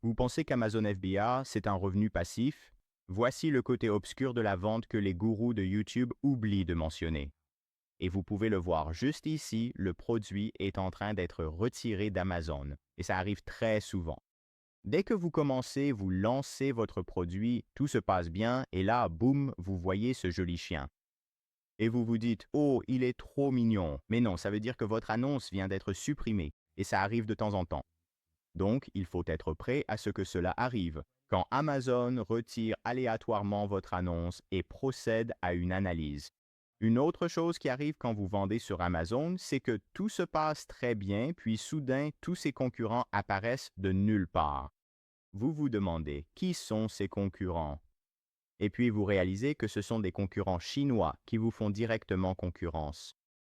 Vous pensez qu'Amazon FBA, c'est un revenu passif? Voici le côté obscur de la vente que les gourous de YouTube oublient de mentionner. Et vous pouvez le voir juste ici, le produit est en train d'être retiré d'Amazon. Et ça arrive très souvent. Dès que vous commencez, vous lancez votre produit, tout se passe bien, et là, boum, vous voyez ce joli chien. Et vous vous dites, oh, il est trop mignon. Mais non, ça veut dire que votre annonce vient d'être supprimée, et ça arrive de temps en temps. Donc, il faut être prêt à ce que cela arrive, quand Amazon retire aléatoirement votre annonce et procède à une analyse. Une autre chose qui arrive quand vous vendez sur Amazon, c'est que tout se passe très bien, puis soudain, tous ses concurrents apparaissent de nulle part. Vous vous demandez, qui sont ces concurrents? Et puis vous réalisez que ce sont des concurrents chinois qui vous font directement concurrence.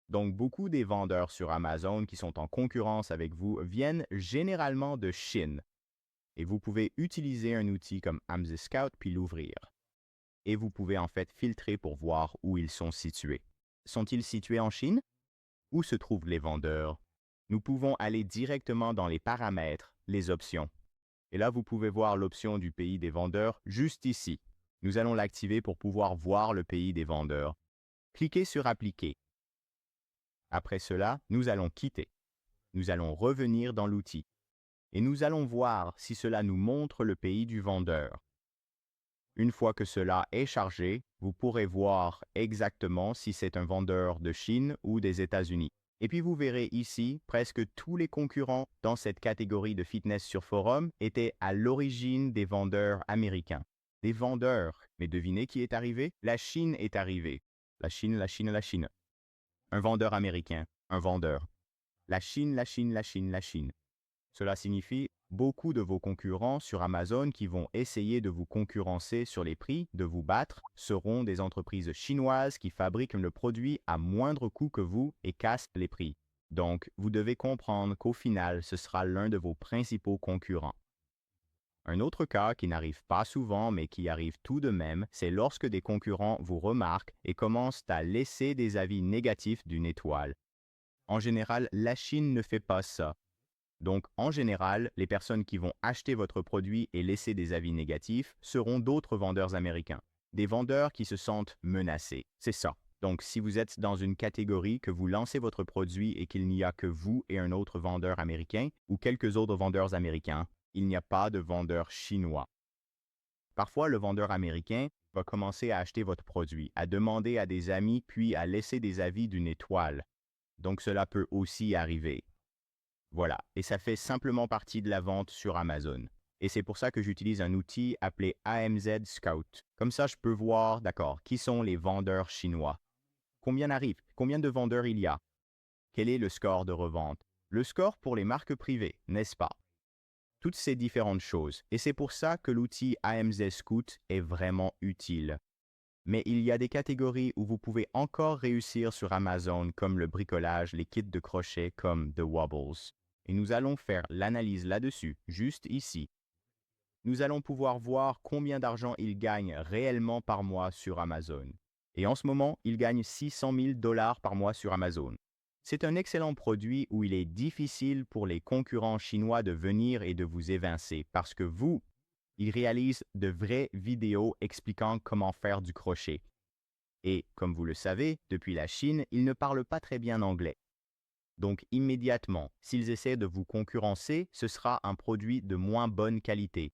Donc, beaucoup des vendeurs sur Amazon qui sont en concurrence avec vous viennent généralement de Chine. Et vous pouvez utiliser un outil comme Amazon Scout puis l'ouvrir. Et vous pouvez en fait filtrer pour voir où ils sont situés. Sont-ils situés en Chine? Où se trouvent les vendeurs? Nous pouvons aller directement dans les paramètres, les options. Et là, vous pouvez voir l'option du pays des vendeurs juste ici. Nous allons l'activer pour pouvoir voir le pays des vendeurs. Cliquez sur Appliquer. Après cela, nous allons quitter. Nous allons revenir dans l'outil et nous allons voir si cela nous montre le pays du vendeur. Une fois que cela est chargé, vous pourrez voir exactement si c'est un vendeur de Chine ou des États-Unis. Et puis vous verrez ici, presque tous les concurrents dans cette catégorie de fitness sur forum étaient à l'origine des vendeurs américains. Des vendeurs. Mais devinez qui est arrivé? La Chine est arrivée. La Chine, la Chine, la Chine. Un vendeur américain, un vendeur. La Chine, la Chine, la Chine, la Chine. Cela signifie beaucoup de vos concurrents sur Amazon qui vont essayer de vous concurrencer sur les prix, de vous battre, seront des entreprises chinoises qui fabriquent le produit à moindre coût que vous et cassent les prix. Donc, vous devez comprendre qu'au final, ce sera l'un de vos principaux concurrents. Un autre cas qui n'arrive pas souvent mais qui arrive tout de même, c'est lorsque des concurrents vous remarquent et commencent à laisser des avis négatifs d'une étoile. En général, la Chine ne fait pas ça. Donc, en général, les personnes qui vont acheter votre produit et laisser des avis négatifs seront d'autres vendeurs américains. Des vendeurs qui se sentent menacés. C'est ça. Donc, si vous êtes dans une catégorie que vous lancez votre produit et qu'il n'y a que vous et un autre vendeur américain ou quelques autres vendeurs américains, il n'y a pas de vendeur chinois. Parfois, le vendeur américain va commencer à acheter votre produit, à demander à des amis puis à laisser des avis d'une étoile. Donc, cela peut aussi arriver. Voilà, et ça fait simplement partie de la vente sur Amazon. Et c'est pour ça que j'utilise un outil appelé AMZ Scout. Comme ça, je peux voir, d'accord, qui sont les vendeurs chinois. Combien arrivent? Combien de vendeurs il y a? Quel est le score de revente? Le score pour les marques privées, n'est-ce pas? Toutes ces différentes choses. Et c'est pour ça que l'outil AMZ Scout est vraiment utile. Mais il y a des catégories où vous pouvez encore réussir sur Amazon comme le bricolage, les kits de crochet comme The Wobbles. Et nous allons faire l'analyse là-dessus, juste ici. Nous allons pouvoir voir combien d'argent il gagne réellement par mois sur Amazon. Et en ce moment, il gagne 600 000 $ par mois sur Amazon. C'est un excellent produit où il est difficile pour les concurrents chinois de venir et de vous évincer parce que vous, il réalise de vraies vidéos expliquant comment faire du crochet. Et, comme vous le savez, depuis la Chine, ils ne parlent pas très bien anglais. Donc, immédiatement, s'ils essaient de vous concurrencer, ce sera un produit de moins bonne qualité.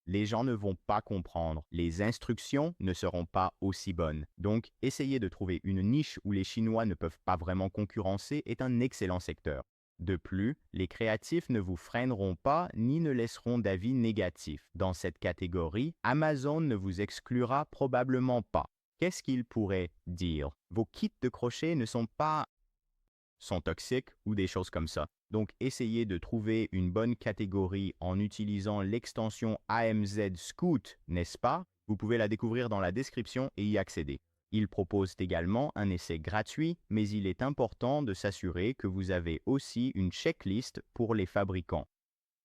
Les gens ne vont pas comprendre, les instructions ne seront pas aussi bonnes. Donc, essayer de trouver une niche où les Chinois ne peuvent pas vraiment concurrencer est un excellent secteur. De plus, les créatifs ne vous freineront pas ni ne laisseront d'avis négatifs. Dans cette catégorie, Amazon ne vous exclura probablement pas. Qu'est-ce qu'il pourrait dire? Vos kits de crochet ne sont toxiques ou des choses comme ça. Donc, essayez de trouver une bonne catégorie en utilisant l'extension AMZ Scout, n'est-ce pas? Vous pouvez la découvrir dans la description et y accéder. Il propose également un essai gratuit, mais il est important de s'assurer que vous avez aussi une checklist pour les fabricants.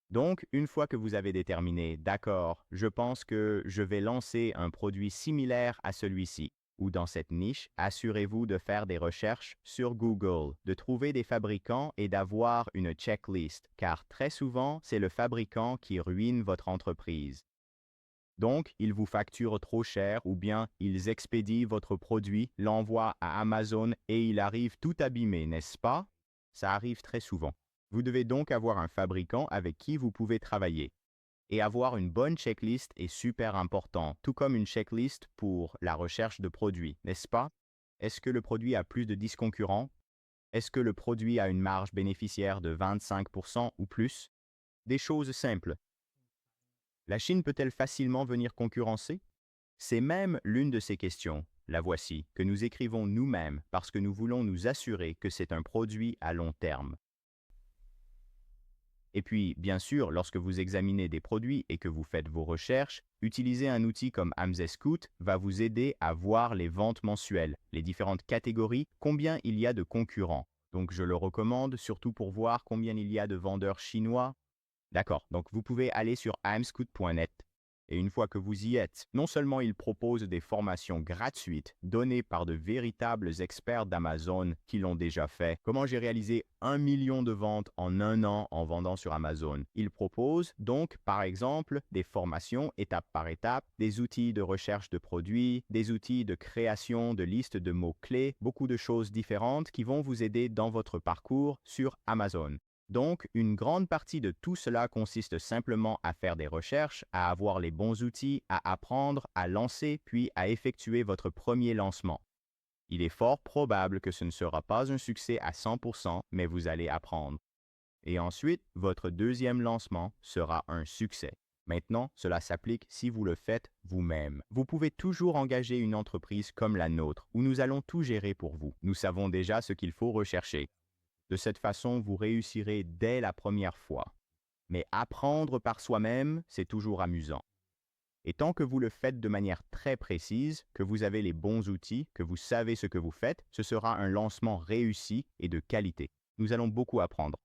Donc, une fois que vous avez déterminé, d'accord, je pense que je vais lancer un produit similaire à celui-ci, ou dans cette niche, assurez-vous de faire des recherches sur Google, de trouver des fabricants et d'avoir une checklist, car très souvent, c'est le fabricant qui ruine votre entreprise. Donc, ils vous facturent trop cher ou bien ils expédient votre produit, l'envoient à Amazon et il arrive tout abîmé, n'est-ce pas? Ça arrive très souvent. Vous devez donc avoir un fabricant avec qui vous pouvez travailler. Et avoir une bonne checklist est super important, tout comme une checklist pour la recherche de produits, n'est-ce pas? Est-ce que le produit a plus de 10 concurrents? Est-ce que le produit a une marge bénéficiaire de 25% ou plus? Des choses simples. La Chine peut-elle facilement venir concurrencer? C'est même l'une de ces questions, la voici, que nous écrivons nous-mêmes parce que nous voulons nous assurer que c'est un produit à long terme. Et puis, bien sûr, lorsque vous examinez des produits et que vous faites vos recherches, utiliser un outil comme AmZscout va vous aider à voir les ventes mensuelles, les différentes catégories, combien il y a de concurrents. Donc, je le recommande surtout pour voir combien il y a de vendeurs chinois. D'accord, donc vous pouvez aller sur amscout.net. Et une fois que vous y êtes, non seulement il propose des formations gratuites données par de véritables experts d'Amazon qui l'ont déjà fait. Comment j'ai réalisé 1 million de ventes en un an en vendant sur Amazon? Il propose donc, par exemple, des formations étape par étape, des outils de recherche de produits, des outils de création de listes de mots-clés, beaucoup de choses différentes qui vont vous aider dans votre parcours sur Amazon. Donc, une grande partie de tout cela consiste simplement à faire des recherches, à avoir les bons outils, à apprendre, à lancer, puis à effectuer votre premier lancement. Il est fort probable que ce ne sera pas un succès à 100%, mais vous allez apprendre. Et ensuite, votre deuxième lancement sera un succès. Maintenant, cela s'applique si vous le faites vous-même. Vous pouvez toujours engager une entreprise comme la nôtre, où nous allons tout gérer pour vous. Nous savons déjà ce qu'il faut rechercher. De cette façon, vous réussirez dès la première fois. Mais apprendre par soi-même, c'est toujours amusant. Et tant que vous le faites de manière très précise, que vous avez les bons outils, que vous savez ce que vous faites, ce sera un lancement réussi et de qualité. Nous allons beaucoup apprendre.